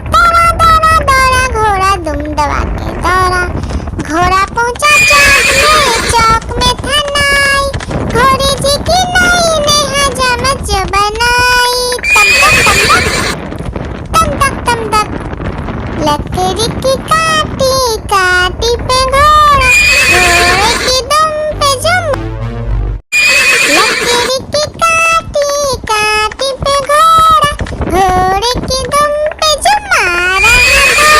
दौड़ा दौड़ा दौड़ा घोड़ा दुम दबा के दौड़ा, घोड़ा पहुंचा चौक में था नाई, घोड़े जी की नई ने हजामत बनाई। तम तक लकड़ी की काटी काटी पे घोड़ा, घोड़े की दुम पे जुम। लकड़ी की काटी काटी पे घोड़ा, घोड़े की दुम पे जुम मारा घोड़ा।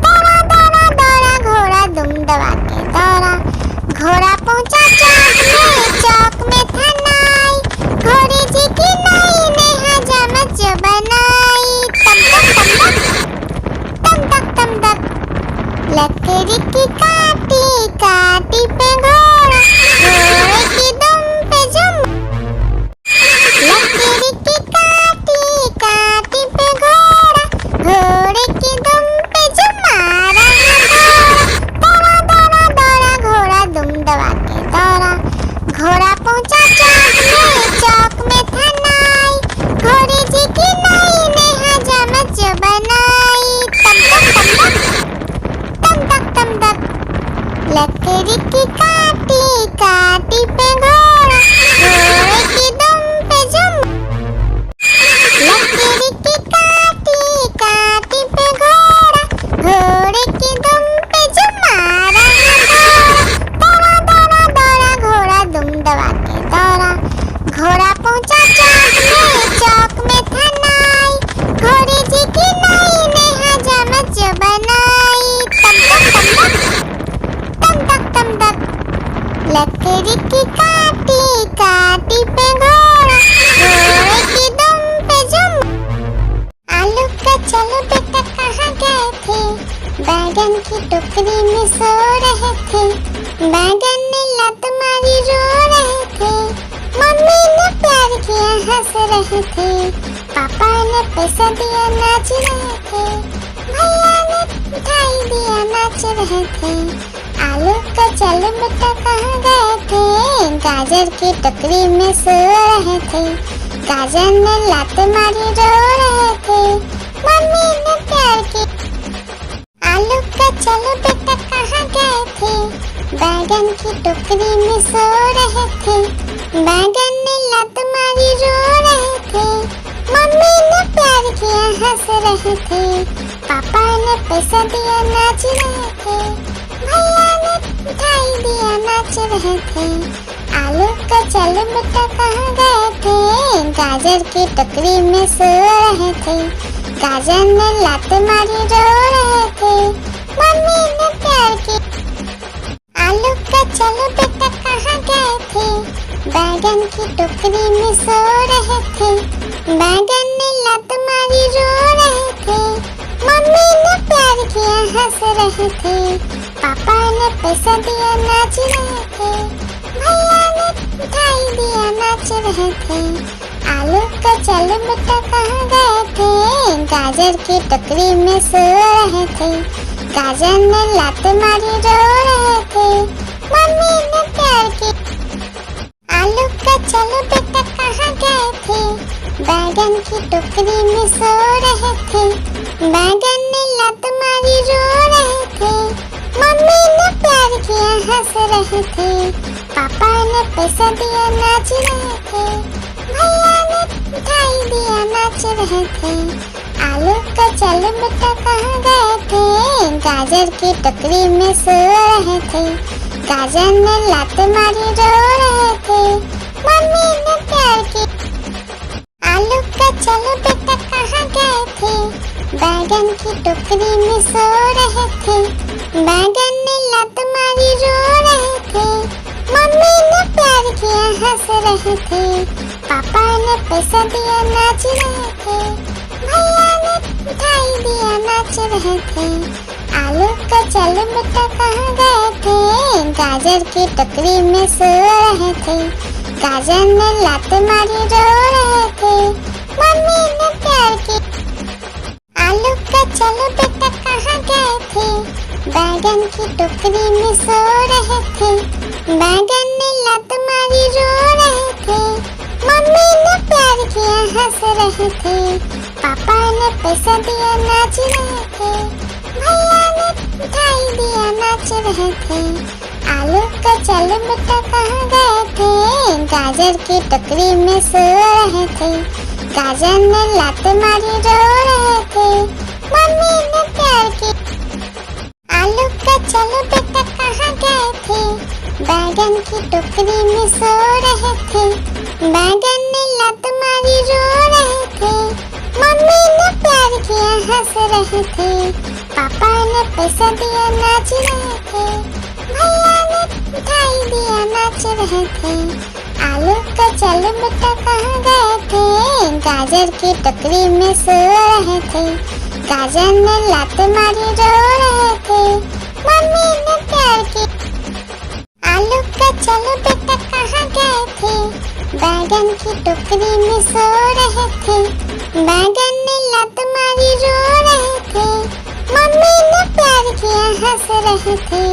दौड़ा दौड़ा दौड़ा घोड़ा दुम दबा के दौड़ा, घोड़ा पहुंचा चौक में था नाई, घोड़े जी की नई ने हजामत बनाई। तम तक लकड़ी की काटी काटी पे घोड़ा, घोड़े की दुम पे जुम। लकड़ी की काटी काटी पे घोड़ा, घोड़े की दुम पे जुम मारा घोड़ा। दौड़ा दौड़ा दौड़ा घोड़ा दुम दबा के दौड़ा, घोड़ा पहुंचा चौक में था नाई, घोड़े जी की नई ने हजामत बनाई। तम तक लकड़ी की काटी काटी पे घोड़ा, घोड़े की दुम पे जुम। लकड़ी की काटी काटी पे घोड़ा, घोड़े की दुम पे जुम मारा घोड़ा। दौड़ा दौड़ा दौड़ा घोड़ा दुम दबा के दौड़ा, घोड़ा पहुंचा चौक में था नाई, घोड़े जी की नई ने हजामत बनाई। तम तक लकड़ी की काटी काटी पे घोड़ा, घोड़े की दुम पे जुम। आलू का चलो बेटा कहाँ गए थे, बैगन की टोकरी में सो रहे थे, बैगन ने लत मारी रो रहे थे, मम्मी ने प्यार किया हंस रहे थे, पापा ने पैसा दिया नाच रहे थे, भैया ने मिठाई दिया नाच रहे थे। आलू का चलो बेटा कहाँ गए थे, गाजर की टोकरी में सो रहे थे, गाजर ने लात मारी रो रहे थे, मम्मी ने प्यार की। आलू का चलो बेटा कहाँ गए थे, बैगन की टोकरी में सो रहे थे, बैगन ने लात मारी रो रहे थे, मम्मी ने प्यार किया हंस रहे थे, पापा ने पैसा दिया नाच रहे थे, भैया ने मिठाई दिया नाच रहे थे। आलू का चलो बेटा कहाँ गए थे, गाजर की टोकरी में सो रहे थे, गाजर ने लात मारी रो रहे थे, मम्मी ने प्यार की। आलू का चलो बेटा कहाँ गए थे, बैगन की टोकरी में सो रहे थे, बैगन ने लात मारी रो रहे थे, मम्मी ने प्यार किया हंस रहे थे, पापा ने पैसा दिया नाच रहे थे, भैया ने मिठाई दिया नाच रहे थे। आलू का चल बेटा कहाँ गए थे, गाजर की टोकरी में सो रहे थे, गाजर ने लात मारी रो रहे थे, मम्मी ने प्यार की। आलू का चलो बेटा कहाँ गए थे, बैगन की टोकरी में सो रहे थे, बैगन ने लात मारी रो रहे थे, मम्मी ने प्यार किया हंस रहे थे, पापा ने पैसा दिया नाच रहे थे, भैया ने मिठाई दिया नाच रहे थे। आलू का चलो बेटा कहाँ गए थे, गाजर की टोकरी में सो रहे थे, गाजर ने लात मारी रो रहे थे, मम्मी ने प्यार की। आलू का चलो बेटा कहाँ गए थे, बैगन की टोकरी में सो रहे थे, बैगन ने लात मारी रो रहे थे, मम्मी ने प्यार किया हंस रहे थे, पापा ने पैसा दिया नाच रहे थे, भैया ने मिठाई दिया नाच रहे थे। आलू का चलो बेटा कहाँ गए थे, गाजर की टोकरी में सो रहे थे, गाजर ने लात मारी रो रहे थे, मम्मी ने प्यार की। आलू का चलो बेटा कहाँ गए थे, बैगन की टोकरी में सो रहे थे, बैगन ने लात मारी रो रहे थे, मम्मी ने प्यार किया हंस रहे थे, पापा ने पैसा दिया नाच रहे थे, भैया ने मिठाई दिया नाच रहे थे। आलू का चलो बेटा कहाँ गए थे, गाजर की टोकरी में सो रहे थे, गाजर ने लात मारी रो रहे थे, मम्मी ने प्यार की। आलू का चलो बेटा कहाँ गए थे, बैगन की टोकरी में सो रहे थे, बैगन ने लात मारी रो रहे थे, मम्मी ने प्यार किया हंस रहे थे, पापा ने पैसा दिया नाच रहे थे, भैया ने मिठाई दिया नाच रहे थे। आलू का चलो बेटा कहाँ गए थे, गाजर की टोकरी में सो रहे थे, गाजर ने लात मारी रो रहे थे, मम्मी ने प्यार की। आलू का चलो बेटा कहाँ गए थे, बैगन की टोकरी में सो रहे थे, बैगन ने लात मारी रो रहे थे, मम्मी ने प्यार किया हंस रहे थे,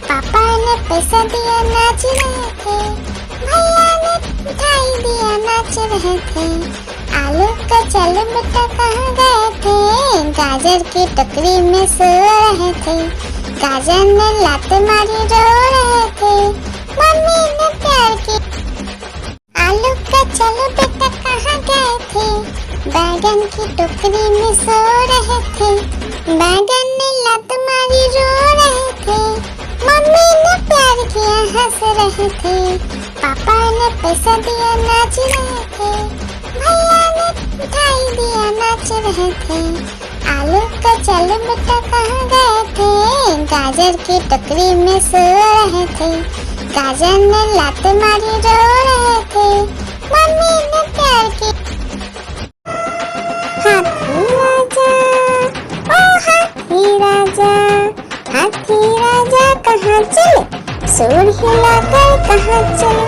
पापा ने पैसा दिया नाच रहे थे, भैया ने मिठाई दिया नाच रहे थे। आलू का चलो बेटा कहाँ गए थे, गाजर की टोकरी में सो रहे थे, गाजर ने लात मारी रो रहे थे, मम्मी ने प्यार की। आलू का चलो बेटा कहाँ गए थे, बैगन की टोकरी में सो रहे थे, बैगन ने लात मारी रो रहे थे, मम्मी ने प्यार किया हंस रहे थे, पापा ने पैसा दिया नाच रहे थे, भैया ने मिठाई दिया नाच रहे थे। आलू का चलो बेटा कहाँ गए थे, गाजर की टोकरी में सो रहे थे, गाजर ने लात मारी रो रहे थे, मम्मी ने प्यार की। हाथी राजा ओ हाथी राजा, हाथी राजा कहाँ चले, सूर हिलाकर कहाँ चले,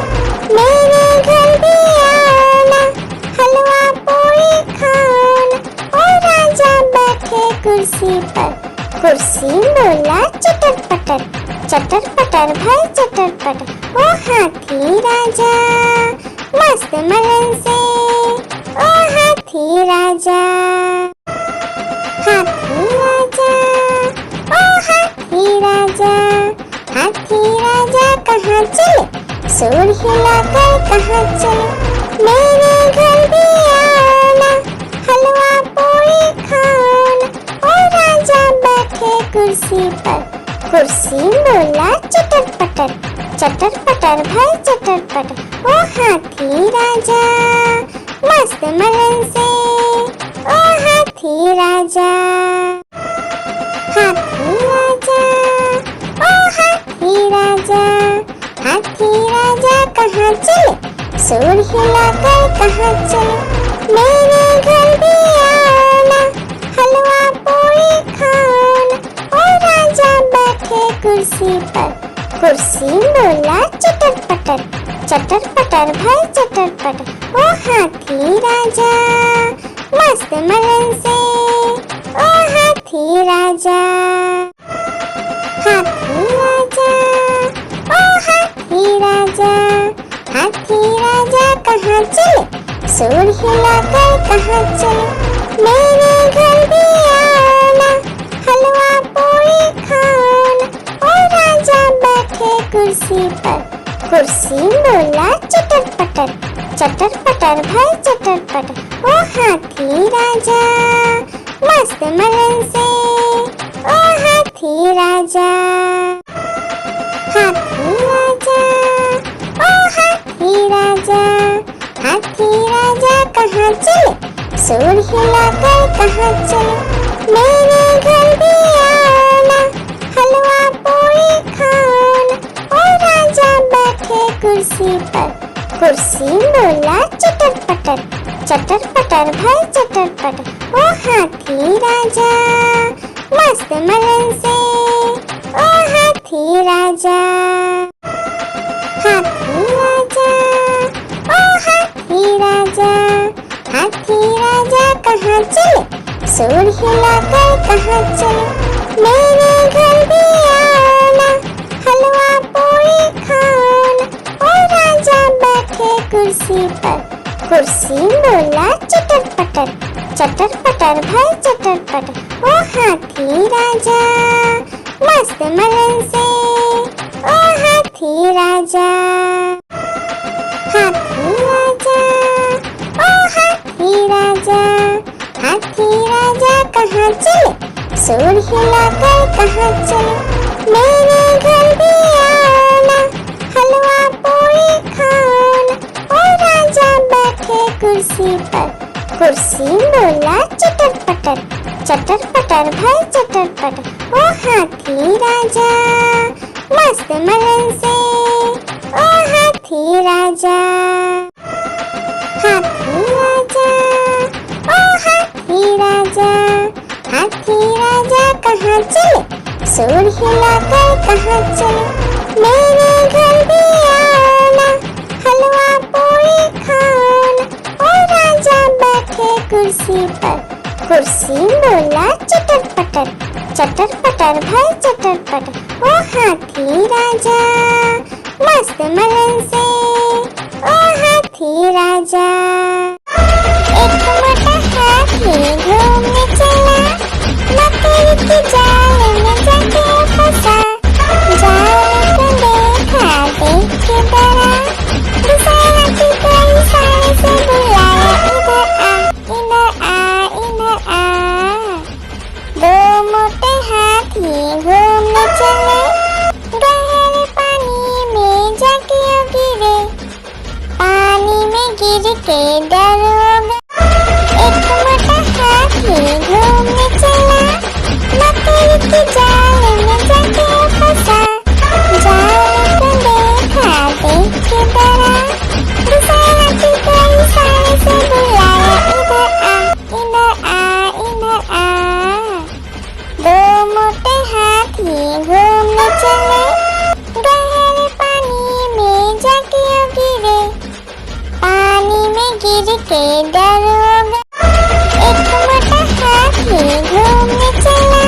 मेरे घर भी आना, हलवा पूरी खाना। ओ राजा बैठे कुर्सी पर, कुर्सी बोला चटर पटर भाई चटर पटर। ओ हाथी राजा मस्त मलन से, ओ हाथी राजा, हाथी राजा ओ हाथी राजा, हाथी राजा कहाँ चले, सूर हिलाकर कहाँ चले, मेरे घर भी आना, हलवा पूरी खाना। ओ राजा बैठे कुर्सी पर, कुर्सी बोला चटर पटर भाई चटर पटर। ओ हाथी राजा मस्त मलन से, ओ हाथी राजा, हाथी राजा कहाँ चले, सूर हिलाकर कहाँ चले, मेरे घर भी आना, हलवा पूरी खाना। ओ राजा बैठे कुर्सी पर, कुर्सी बोला चटर पटर भाई चटर पटर। ओ हाथी राजा मस्त मलन से, ओ हाथी राजा, हाथी राजा कहाँ चले, सूर हिलाकर कहाँ चले, मेरे घर भी आना, हलवा पूरी खाना। ओ राजा बैठे कुर्सी पर, कुर्सी बोला चटर पटर भाई चटर पटर। ओ हाथी राजा मस्त मलन से, ओ हाथी राजा, हाथी राजा ओ हाथी राजा, हाथी राजा कहाँ चले, सुर हिलाकर कहाँ चले, मेरे घर भी आना, हलवा पूरी खाना। ओ राजा बैठे कुर्सी पर, कुर्सी बोला चटर पटर भाई चटर पटर। ओ हाथी राजा मस्त मलन से, ओ हाथी राजा, हाथी राजा, ओ हाथी राजा, हाथी राजा कहाँ चले, सुर हिलाकर कहाँ चले, मेरे घर भी आना, हलवा पूरी खाना। ओ राजा बैठे कुर्सी पर, कुर्सी बोला चटर पटर भाई चटर पटर। ओ हाथी राजा मस्त मलन से, ओ हाथी राजा, हाथी राजा, ओ हाथी राजा, हाथी राजा कहाँ चले, सुर हिलाकर कहाँ चले, मेरे घर भी आना, हलवा पूरी खाना। ओ राजा बैठे कुर्सी पर, कुर्सी बोला चटर पटर भाई चटर पटर। ओ हाथी राजा मस्त मलन से, ओ हाथी राजा, हाथी राजा, ओ हाथी राजा, हाथी राजा कहाँ चले, सुर हिलाकर कहाँ चले, मेरे घर भी आना, हलवा पूरी खाना। ओ राजा बैठे कुर्सी पर, कुर्सी बोला चटर पटर भाई चटर पटर। ओ हाथी राजा मस्त मलन से, ओ हाथी राजा, हाथी राजा, ओ हाथी राजा, हाथी राजा कहाँ चले, सुर हिलाकर कहाँ चले, मेरे घर भी आना, हलवा पूरी खाना। ओ राजा बैठे कुर्सी पर, कुर्सी बोला चटर पटर भाई चटर पटर। ओ हाथी राजा मस्त मलन से, ओ हाथी राजा, हाथी राजा, ओ हाथी राजा, हाथी राजा कहाँ चले, सुर हिलाकर कहाँ चले, मेरे घर भी आना, हलवा पूरी खाना। ओ राजा बैठे कुर्सी पर, कुर्सी बोला चटर पटर भाई चटर पटर। ओ हाथी राजा मस्त मलन से, ओ हाथी राजा। एक मोटा हाथी घूमने चला, मकड़ी के जाल में जाके फंसा, जाल को देखा देख डरा, दूसरा हाथी कोई सारे से बुलाया, इधर आ। दो मोटे हाथी घूमने चले, गहरे पानी में जाके गिरे, पानी में गिर के डर हो गया। एक मोटा हाथी घूमने चला, मकड़ी के जाल में जाके फंसा, जाल को देखा देख डरा, दूसरा हाथी कोई सारे से बुलाया, इधर आ। दो मोटे हाथी घूमने चले, गहरे पानी में जाके गिरे, पानी में गिर के डर हो गया। एक मोटा हाथी घूमने चला,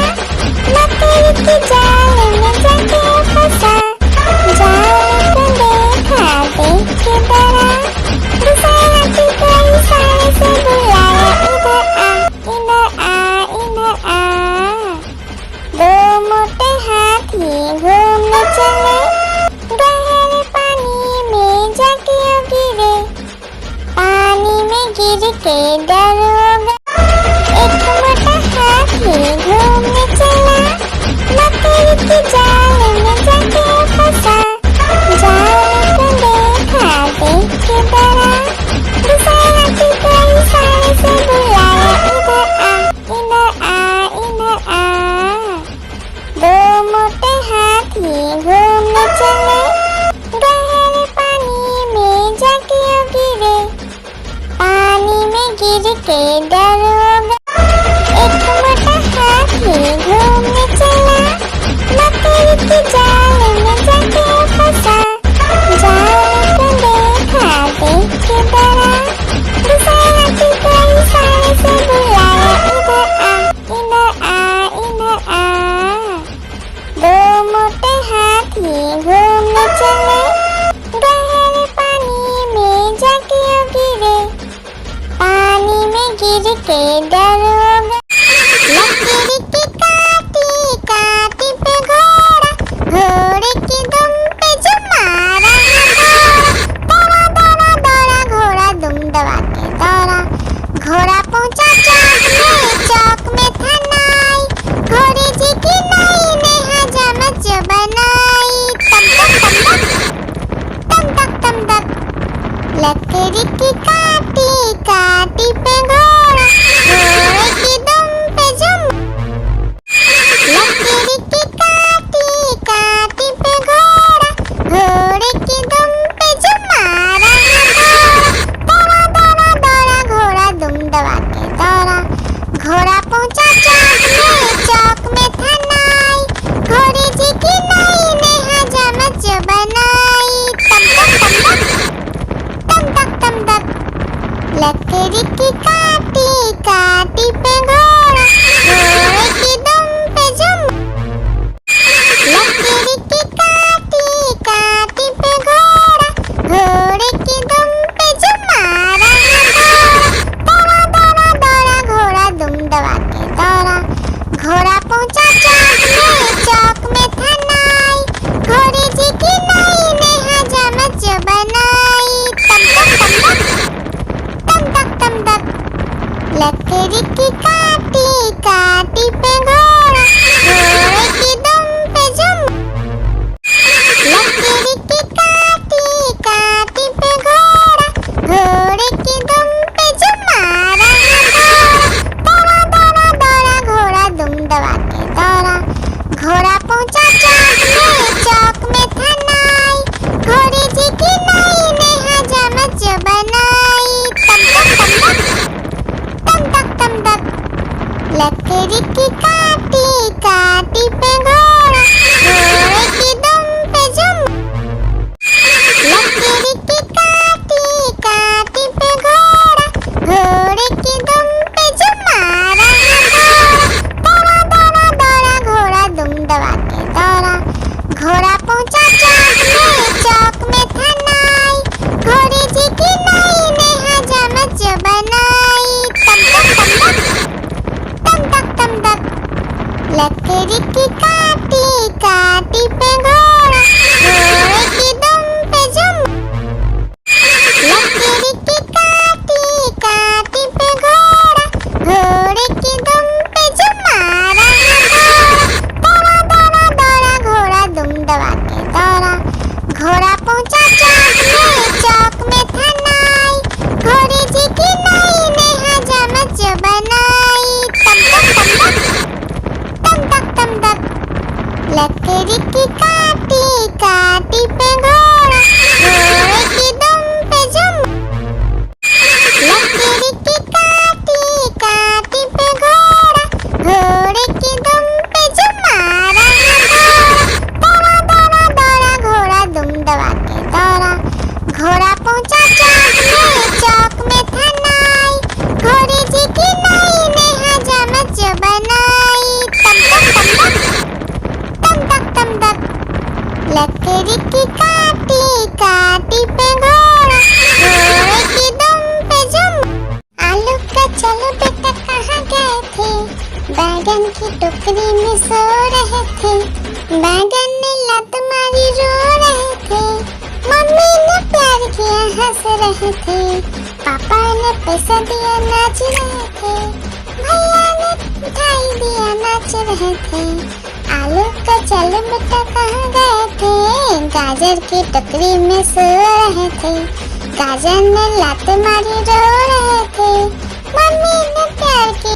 मकड़ी के जाल में जाके फंसा, जाल को देखा देख डरा, दूसरा हाथी कोई सारे से बुलाया, इधर आ। दो मोटे हाथी घूमने चले, गहरे पानी में जाके गिरे, पानी में गिर के डर हो गया। एक मोटा हाथी घूमने चला, मकड़ी के जाल में जाके फंसा, जाल को देखा देख डरा, दूसरा हाथी कोई सारे से बुलाया, इधर आ। दो मोटे हाथी घूमने चले, गहरे पानी में जाके लकीर के दरोगा। लकीर की काटी काटी पे घोड़ा, घोड़े की दुम पे जो मारा दौड़ा दौड़ा दौड़ा घोड़ा दुम दबा के दौड़ा। घोड़ा पहुंचा चौक में था नाई, घोड़े जी की नाई ने हजामत जो बनाई। तम तक तम तक लकीर की काटी काटी पे घोड़ा, घोड़े की दुम पे जुम। लकीर की काटी काटी पे घोड़ा, घोड़े की दुम पे जुम मारा दौड़ा दौड़ा दौड़ा घोड़ा दुम दबा के दौड़ा। घोड़ा पहुंचा चौक में था नाई, घोड़े जी की नाई ने हजामत जो बनाई। तम तक लकीर की काटी काटी पे घोड़ा, घोड़े की दुम पे जुम। लकीर की काटी काटी पे घोड़ा, घोड़े की दुम पे जुम मारा दौड़ा दौड़ा दौड़ा घोड़ा दुम दबा के दौड़ा। घोड़ा पहुंचा चौक में था नाई, घोड़े जी की नाई ने हजामत जो बनाई। तम तक लकीर की काटी काटी पे घोड़ा, घोड़े की दुम पे जुम। लकीर की काटी काटी पे घोड़ा, घोड़े की दुम पे जुम मारा दौड़ा दौड़ा दौड़ा घोड़ा दुम दबा के दौड़ा। घोड़ा पहुंचा चौक में था नाई, घोड़े जी की नाई ने हजामत जो बनाई। तम तक लकीर की काटी काटी पे घोड़ा, घोड़े की दुम पे जुम। लकीर की काटी काटी पे घोड़ा, घोड़े की दुम पे जुम मारा दौड़ा दौड़ा दौड़ा घोड़ा दुम दबा के दौड़ा। घोड़ा पहुंचा चौक में था नाई, घोड़े जी की नाई ने हजामत जो बनाई। तम तक लकीर की काटी काटी पे घोड़ा, घोड़े की दुम पे जुम। लकीर की काटी काटी पे घोड़ा, घोड़े की दुम पे जुम मारा दौड़ा दौड़ा दौड़ा घोड़ा दुम दबा के दौड़ा। घोड़ा पहुंचा चौक में था नाई, घोड़े जी की नाई ने हजामत जो बनाई। तम तक लकीर की काटी काटी पे घोड़ा, घोड़े की दुम पे जुम। लकीर की काटी काटी पे घोड़ा, घोड़े की दुम पे जुम मारा दौड़ा दौड़ा दौड़ा घोड़ा दुम दबा के दौड़ा। घोड़ा पहुंचा चौक में था नाई, घोड़े जी की नाई ने हजामत जो बनाई। तम तक लकीर की काटी काटी पे घोड़ा, घोड़े की दुम पे जुम। आलू का चलो बेटा कहाँ गए थे, बैगन की टोकरी में सो रहे थे। बैगन ने लत मारी रो रहे थे, मम्मी ने प्यार किया हंस रहे थे, पापा ने पैसा दिया नाच रहे थे, भैया ने मिठाई दिया नाच रहे थे। आलू का चलो बेटा कहाँ गए थे, गाजर की टोकरी में सो रहे थे। गाजर ने लात मारी रो रहे थे, मम्मी ने प्यार की।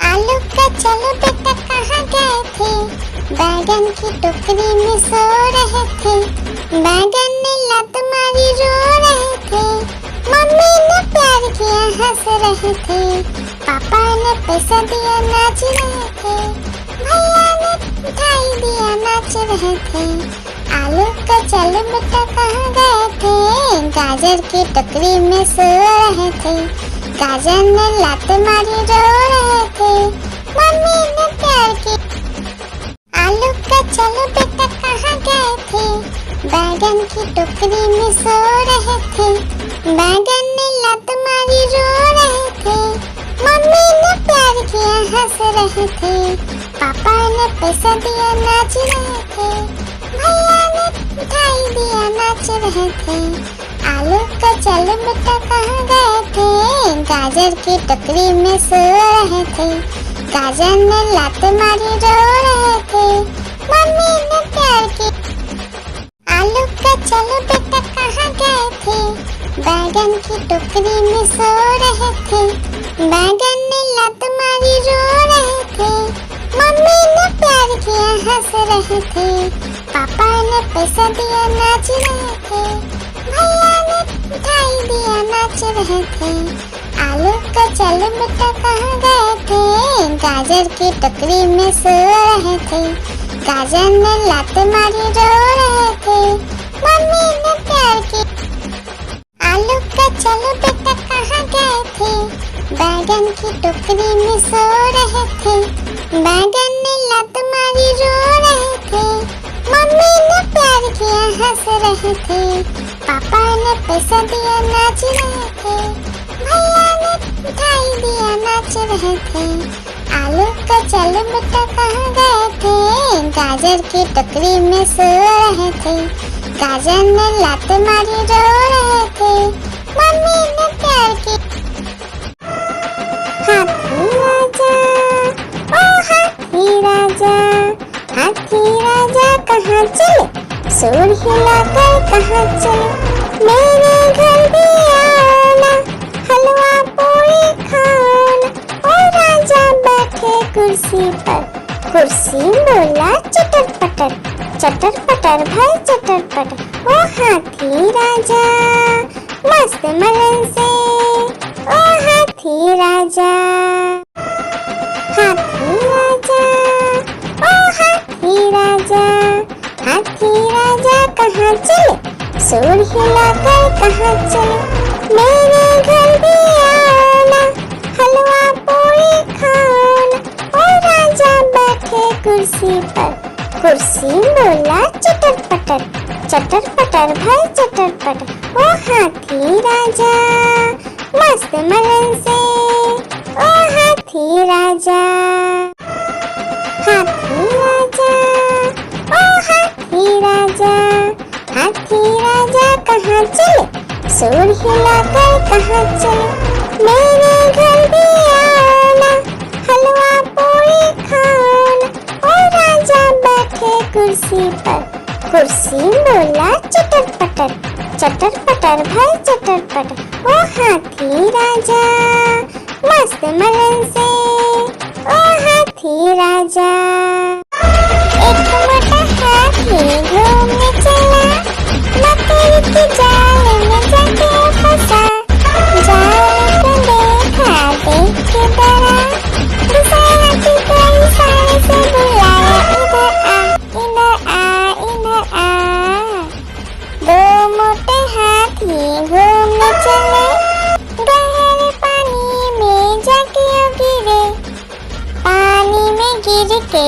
आलू का चलो बेटा कहाँ गए थे, बैगन की टोकरी में सो रहे थे। बैगन ने लात मारी रो रहे थे, मम्मी ने प्यार किया हंस रहे थे, पापा ने पैसा दिया नाच रहे थे, भैया ने मिठाई दिया नाच रहे थे। आलू का चलो बेटा कहाँ गए थे, गाजर की टोकरी में सो रहे थे। गाजर ने लात मारी रो रहे थे, मम्मी ने प्यार की। आलू का चलो बेटा कहाँ गए थे, बैगन की टोकरी में सो रहे थे। बैगन ने लात मारी रो रहे थे, हंस रहे थे, पापा ने पैसा दिया नाच रहे थे, भैया ने मिठाई दिया नाच रहे थे। आलू का चलो बेटा कहाँ गए थे, गाजर की टोकरी में सो रहे थे, गाजर ने लात मारी रो रहे थे, मम्मी ने प्यार की। आलू का चलो बेटा कहाँ गए थे, बैगन की टोकरी में सो रहे थे, बैगन ने लात मारी रो रहे थे, मम्मी ने प्यार किया हंस रहे थे, पापा ने पैसा दिया नाच रहे थे, भैया ने मिठाई दिया नाच रहे थे। आलू का चलो बेटा कहाँ गए थे, गाजर की टोकरी में सो रहे थे, गाजर ने लात मारी रो रहे थे, मम्मी ने प्यार की। आलू का चलो बेटा कहाँ गए थे, बैगन की टोकरी में सो रहे थे, बैगन ने लात मारी रो रहे थे, मम्मी ने प्यार किया हंस रहे थे, पापा ने पैसा दिया नाच रहे थे, भैया ने मिठाई दिया नाच रहे थे। आलू का चलो बेटा कहाँ गए थे, गाजर की टोकरी में सो रहे थे, गाजर ने लात मारी रो रहे थे, मम्मी ने प्यार की। हाथी राजा, ओ हाथी राजा, हाथी राजा कहाँ चले, सूर हिलाकर कहाँ चले, मेरे घर भी आना, हलवा पूरी खाना। ओ राजा बैठे कुर्सी पर, कुर्सी बोला चटर पटर, चटर पटर भाई चटर पटर। ओ हाथी राजा मस्त मलन से, ओ हाथी राजा, हाथी राजा, ओ हाथी राजा, हाथी राजा कहाँ चले, सूर हिलाकर कहाँ चले, मेरे घर भी आना, हलवा पूरी खाना। ओ राजा बैठे कुर्सी पर, कुर्सी बोला चटर पटर, चटर पटर भाई चटर पटर। ओ हाथी राजा मस्त मलन से, ओ हाथी राजा, हाथी राजा, ओ हाथी राजा, हाथी राजा कहाँ चले, सूर हिलाकर कहाँ चले, मेरे घर भी आना, हलवा पूरी खाना। ओ राजा बैठे कुर्सी पर, कुर्सी बोला चटर पटर, चटर पटर भाई चटर पटर। ओ हाथी राजा मस्त मलन से, ओ हाथी राजा। एक मोटा हाथी घूमने चला, मकड़ी की जाल में जाके फंसा, जाल को देखा देख के डरा, दूसरे हाथी को इशारे से बुलाया, इधर आ इधर आ। दो मोटे हाथी घूमने चले, गहरे पानी में जाके गिरे, पानी में गिर के